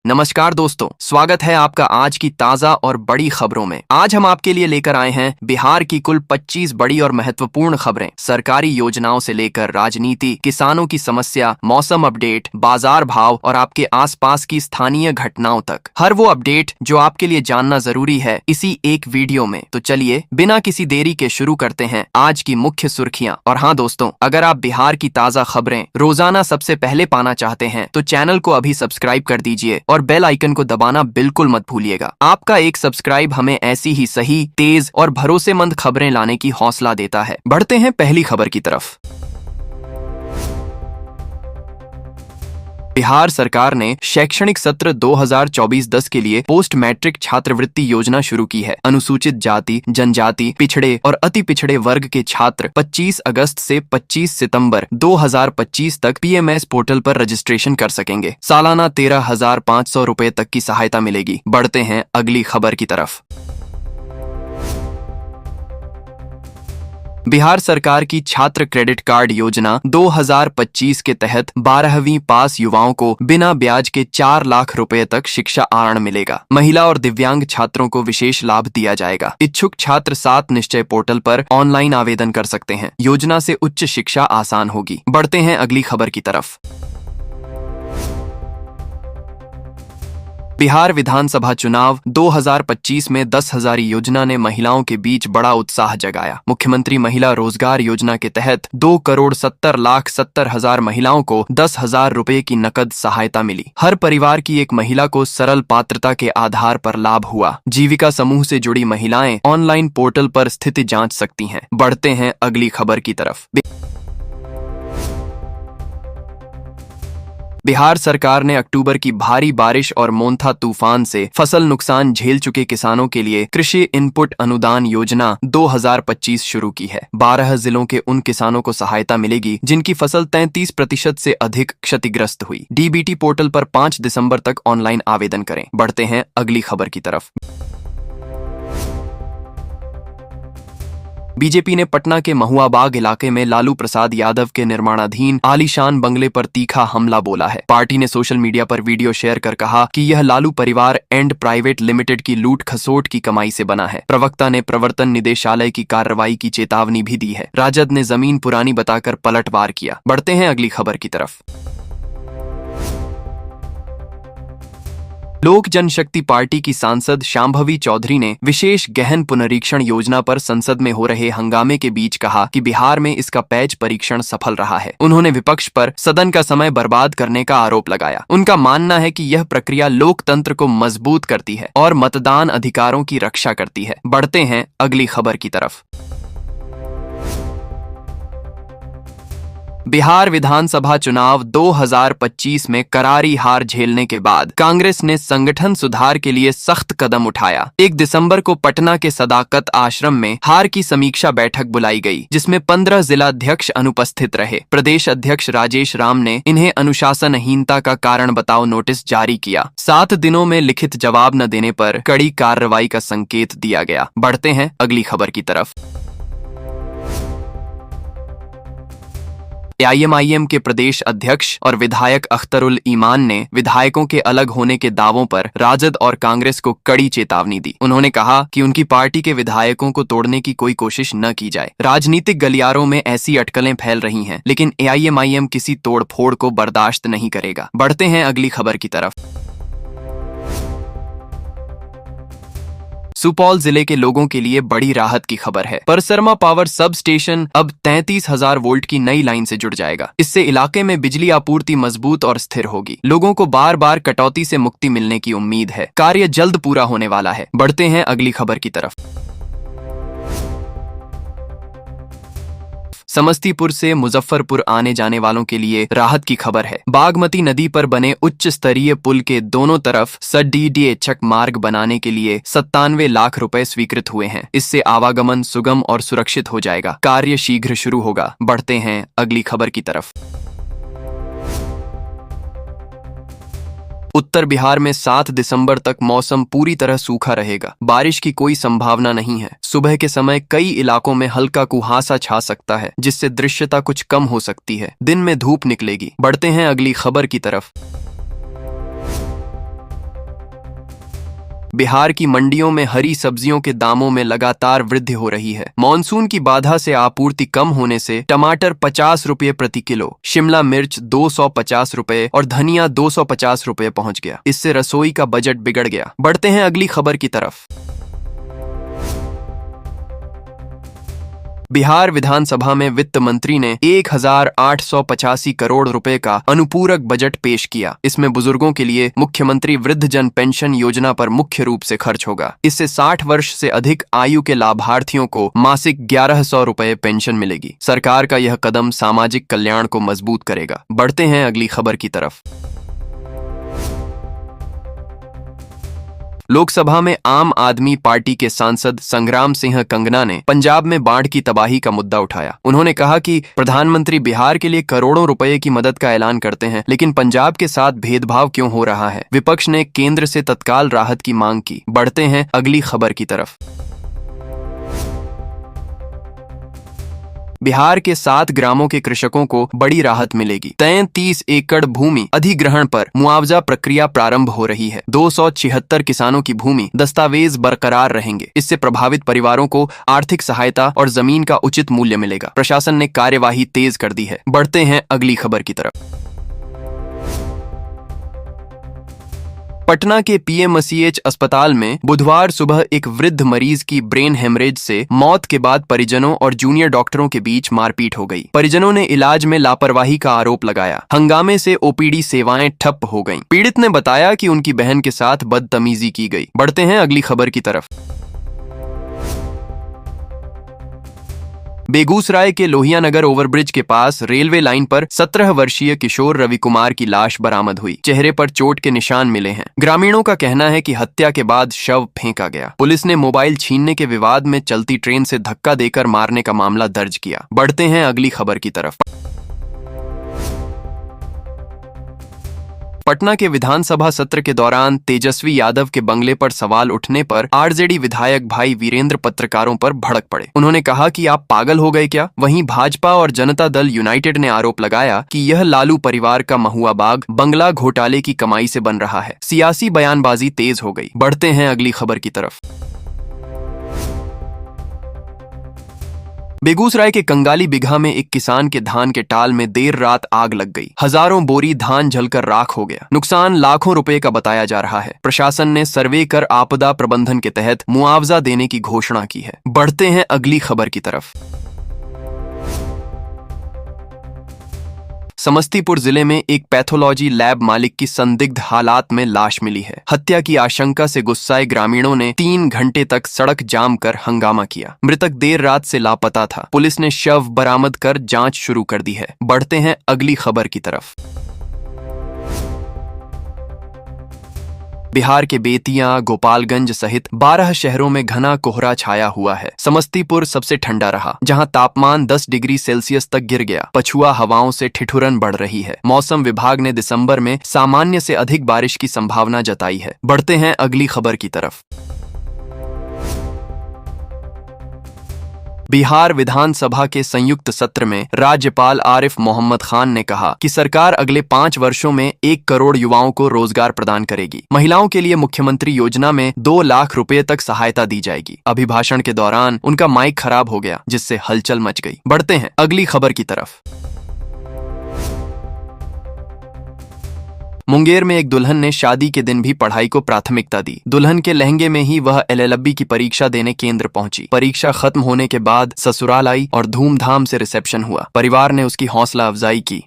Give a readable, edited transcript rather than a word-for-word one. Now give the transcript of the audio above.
नमस्कार दोस्तों, स्वागत है आपका आज की ताजा और बड़ी खबरों में। आज हम आपके लिए लेकर आए हैं बिहार की कुल 25 बड़ी और महत्वपूर्ण खबरें, सरकारी योजनाओं से लेकर राजनीति, किसानों की समस्या, मौसम अपडेट, बाजार भाव और आपके आसपास की स्थानीय घटनाओं तक। हर वो अपडेट जो आपके लिए जानना जरूरी है इसी एक वीडियो में। तो चलिए बिना किसी देरी के शुरू करते हैं आज की मुख्य सुर्खियां। और हाँ दोस्तों, अगर आप बिहार की ताजा खबरें रोजाना सबसे पहले पाना चाहते हैं तो चैनल को अभी सब्सक्राइब कर दीजिए और बेल आइकन को दबाना बिल्कुल मत भूलिएगा। आपका एक सब्सक्राइब हमें ऐसी ही सही, तेज और भरोसेमंद खबरें लाने की हौसला देता है। बढ़ते हैं पहली खबर की तरफ। बिहार सरकार ने शैक्षणिक सत्र 2024-10 के लिए पोस्ट मैट्रिक छात्रवृत्ति योजना शुरू की है। अनुसूचित जाति, जनजाति, पिछड़े और अति पिछड़े वर्ग के छात्र 25 अगस्त से 25 सितंबर 2025 तक पीएमएस पोर्टल पर रजिस्ट्रेशन कर सकेंगे। सालाना 13,500 रुपए तक की सहायता मिलेगी। बढ़ते हैं अगली खबर की तरफ। बिहार सरकार की छात्र क्रेडिट कार्ड योजना 2025 के तहत 12वीं पास युवाओं को बिना ब्याज के 4 लाख रुपए तक शिक्षा ऋण मिलेगा। महिला और दिव्यांग छात्रों को विशेष लाभ दिया जाएगा। इच्छुक छात्र 7 निश्चय पोर्टल पर ऑनलाइन आवेदन कर सकते हैं। योजना से उच्च शिक्षा आसान होगी। बढ़ते हैं अगली खबर की तरफ। बिहार विधानसभा चुनाव 2025 में 10,000 योजना ने महिलाओं के बीच बड़ा उत्साह जगाया। मुख्यमंत्री महिला रोजगार योजना के तहत 2,70,70,000 महिलाओं को 10,000 रुपए की नकद सहायता मिली। हर परिवार की एक महिला को सरल पात्रता के आधार पर लाभ हुआ। जीविका समूह से जुड़ी महिलाएं ऑनलाइन पोर्टल पर स्थिति जांच सकती हैं। बढ़ते हैं अगली खबर की तरफ। बिहार सरकार ने अक्टूबर की भारी बारिश और मोन्था तूफान से फसल नुकसान झेल चुके किसानों के लिए कृषि इनपुट अनुदान योजना 2025 शुरू की है। 12 जिलों के उन किसानों को सहायता मिलेगी जिनकी फसल 33% से अधिक क्षतिग्रस्त हुई। डीबीटी पोर्टल पर 5 दिसंबर तक ऑनलाइन आवेदन करें। बढ़ते हैं अगली खबर की तरफ। बीजेपी ने पटना के महुआबाग इलाके में लालू प्रसाद यादव के निर्माणाधीन आलीशान बंगले पर तीखा हमला बोला है। पार्टी ने सोशल मीडिया पर वीडियो शेयर कर कहा कि यह लालू परिवार एंड प्राइवेट लिमिटेड की लूट खसोट की कमाई से बना है। प्रवक्ता ने प्रवर्तन निदेशालय की कार्रवाई की चेतावनी भी दी है। राजद ने जमीन पुरानी बताकर पलटवार किया। बढ़ते हैं अगली खबर की तरफ। लोक जनशक्ति पार्टी की सांसद शांभवी चौधरी ने विशेष गहन पुनरीक्षण योजना पर संसद में हो रहे हंगामे के बीच कहा कि बिहार में इसका पैच परीक्षण सफल रहा है। उन्होंने विपक्ष पर सदन का समय बर्बाद करने का आरोप लगाया। उनका मानना है कि यह प्रक्रिया लोकतंत्र को मजबूत करती है और मतदान अधिकारों की रक्षा करती है। बढ़ते हैं अगली खबर की तरफ। बिहार विधानसभा चुनाव 2025 में करारी हार झेलने के बाद कांग्रेस ने संगठन सुधार के लिए सख्त कदम उठाया। 1 दिसंबर को पटना के सदाकत आश्रम में हार की समीक्षा बैठक बुलाई गई, जिसमें 15 जिलाध्यक्ष अनुपस्थित रहे। प्रदेश अध्यक्ष राजेश राम ने इन्हें अनुशासनहीनता का कारण बताओ नोटिस जारी किया। 7 दिनों में लिखित जवाब न देने पर कड़ी कार्रवाई का संकेत दिया गया। बढ़ते हैं अगली खबर की तरफ। एआईएमआईएम के प्रदेश अध्यक्ष और विधायक अख्तरुल ईमान ने विधायकों के अलग होने के दावों पर राजद और कांग्रेस को कड़ी चेतावनी दी। उन्होंने कहा कि उनकी पार्टी के विधायकों को तोड़ने की कोई कोशिश न की जाए। राजनीतिक गलियारों में ऐसी अटकलें फैल रही हैं, लेकिन एआईएमआईएम किसी तोड़फोड़ को बर्दाश्त नहीं करेगा। बढ़ते हैं अगली खबर की तरफ। सुपौल जिले के लोगों के लिए बड़ी राहत की खबर है। परसरमा पावर सब स्टेशन अब 33,000 वोल्ट की नई लाइन से जुड़ जाएगा। इससे इलाके में बिजली आपूर्ति मजबूत और स्थिर होगी। लोगों को बार बार कटौती से मुक्ति मिलने की उम्मीद है। कार्य जल्द पूरा होने वाला है। बढ़ते हैं अगली खबर की तरफ। समस्तीपुर से मुजफ्फरपुर आने जाने वालों के लिए राहत की खबर है। बागमती नदी पर बने उच्च स्तरीय पुल के दोनों तरफ सडीडीएचक मार्ग बनाने के लिए 97 लाख रुपए स्वीकृत हुए हैं। इससे आवागमन सुगम और सुरक्षित हो जाएगा। कार्य शीघ्र शुरू होगा। बढ़ते हैं अगली खबर की तरफ। उत्तर बिहार में 7 दिसंबर तक मौसम पूरी तरह सूखा रहेगा। बारिश की कोई संभावना नहीं है। सुबह के समय कई इलाकों में हल्का कुहासा छा सकता है, जिससे दृश्यता कुछ कम हो सकती है। दिन में धूप निकलेगी। बढ़ते हैं अगली खबर की तरफ। बिहार की मंडियों में हरी सब्जियों के दामों में लगातार वृद्धि हो रही है। मानसून की बाधा से आपूर्ति कम होने से टमाटर 50 रुपये प्रति किलो, शिमला मिर्च 250 रुपये और धनिया 250 रुपये पहुंच गया। इससे रसोई का बजट बिगड़ गया। बढ़ते हैं अगली खबर की तरफ। बिहार विधानसभा में वित्त मंत्री ने 1885 करोड़ रुपए का अनुपूरक बजट पेश किया। इसमें बुजुर्गों के लिए मुख्यमंत्री वृद्धजन पेंशन योजना पर मुख्य रूप से खर्च होगा। इससे 60 वर्ष से अधिक आयु के लाभार्थियों को मासिक 1100 रुपए पेंशन मिलेगी। सरकार का यह कदम सामाजिक कल्याण को मजबूत करेगा। बढ़ते हैं अगली खबर की तरफ। लोकसभा में आम आदमी पार्टी के सांसद संग्राम सिंह कंगना ने पंजाब में बाढ़ की तबाही का मुद्दा उठाया। उन्होंने कहा कि प्रधानमंत्री बिहार के लिए करोड़ों रुपए की मदद का ऐलान करते हैं, लेकिन पंजाब के साथ भेदभाव क्यों हो रहा है। विपक्ष ने केंद्र से तत्काल राहत की मांग की। बढ़ते हैं अगली खबर की तरफ। बिहार के 7 ग्रामों के कृषकों को बड़ी राहत मिलेगी। 33 एकड़ भूमि अधिग्रहण पर मुआवजा प्रक्रिया प्रारंभ हो रही है। 276 किसानों की भूमि दस्तावेज बरकरार रहेंगे। इससे प्रभावित परिवारों को आर्थिक सहायता और जमीन का उचित मूल्य मिलेगा। प्रशासन ने कार्यवाही तेज कर दी है। बढ़ते हैं अगली खबर की तरफ। पटना के पीएमसीएच अस्पताल में बुधवार सुबह एक वृद्ध मरीज की ब्रेन हेमरेज से मौत के बाद परिजनों और जूनियर डॉक्टरों के बीच मारपीट हो गई। परिजनों ने इलाज में लापरवाही का आरोप लगाया। हंगामे से ओपीडी सेवाएं ठप हो गईं। पीड़ित ने बताया कि उनकी बहन के साथ बदतमीजी की गई। बढ़ते हैं अगली खबर की तरफ। बेगूसराय के लोहियानगर ओवरब्रिज के पास रेलवे लाइन पर 17 वर्षीय किशोर रवि कुमार की लाश बरामद हुई। चेहरे पर चोट के निशान मिले हैं। ग्रामीणों का कहना है कि हत्या के बाद शव फेंका गया। पुलिस ने मोबाइल छीनने के विवाद में चलती ट्रेन से धक्का देकर मारने का मामला दर्ज किया। बढ़ते हैं अगली खबर की तरफ। पटना के विधानसभा सत्र के दौरान तेजस्वी यादव के बंगले पर सवाल उठने पर आरजेडी विधायक भाई वीरेंद्र पत्रकारों पर भड़क पड़े। उन्होंने कहा कि आप पागल हो गए क्या। वहीं भाजपा और जनता दल यूनाइटेड ने आरोप लगाया कि यह लालू परिवार का महुआ बाग बंगला घोटाले की कमाई से बन रहा है। सियासी बयानबाजी तेज हो गई। बढ़ते हैं अगली खबर की तरफ। बेगूसराय के कंगाली बिघा में एक किसान के धान के टाल में देर रात आग लग गई। हजारों बोरी धान जलकर राख हो गया। नुकसान लाखों रुपए का बताया जा रहा है। प्रशासन ने सर्वे कर आपदा प्रबंधन के तहत मुआवजा देने की घोषणा की है। बढ़ते हैं अगली खबर की तरफ। समस्तीपुर जिले में एक पैथोलॉजी लैब मालिक की संदिग्ध हालात में लाश मिली है। हत्या की आशंका से गुस्साए ग्रामीणों ने 3 घंटे तक सड़क जाम कर हंगामा किया। मृतक देर रात से लापता था। पुलिस ने शव बरामद कर जांच शुरू कर दी है। बढ़ते हैं अगली खबर की तरफ। बिहार के बेतिया, गोपालगंज सहित 12 शहरों में घना कोहरा छाया हुआ है। समस्तीपुर सबसे ठंडा रहा, जहां तापमान 10 डिग्री सेल्सियस तक गिर गया। पछुआ हवाओं से ठिठुरन बढ़ रही है। मौसम विभाग ने दिसंबर में सामान्य से अधिक बारिश की संभावना जताई है। बढ़ते हैं अगली खबर की तरफ। बिहार विधानसभा के संयुक्त सत्र में राज्यपाल आरिफ मोहम्मद खान ने कहा कि सरकार अगले 5 वर्षों में 1 करोड़ युवाओं को रोजगार प्रदान करेगी। महिलाओं के लिए मुख्यमंत्री योजना में 2 लाख रुपए तक सहायता दी जाएगी। अभिभाषण के दौरान उनका माइक खराब हो गया, जिससे हलचल मच गई। बढ़ते हैं अगली खबर की तरफ। मुंगेर में एक दुल्हन ने शादी के दिन भी पढ़ाई को प्राथमिकता दी। दुल्हन के लहंगे में ही वह एलएलबी की परीक्षा देने केंद्र पहुंची। परीक्षा खत्म होने के बाद ससुराल आई और धूमधाम से रिसेप्शन हुआ। परिवार ने उसकी हौसला अफजाई की।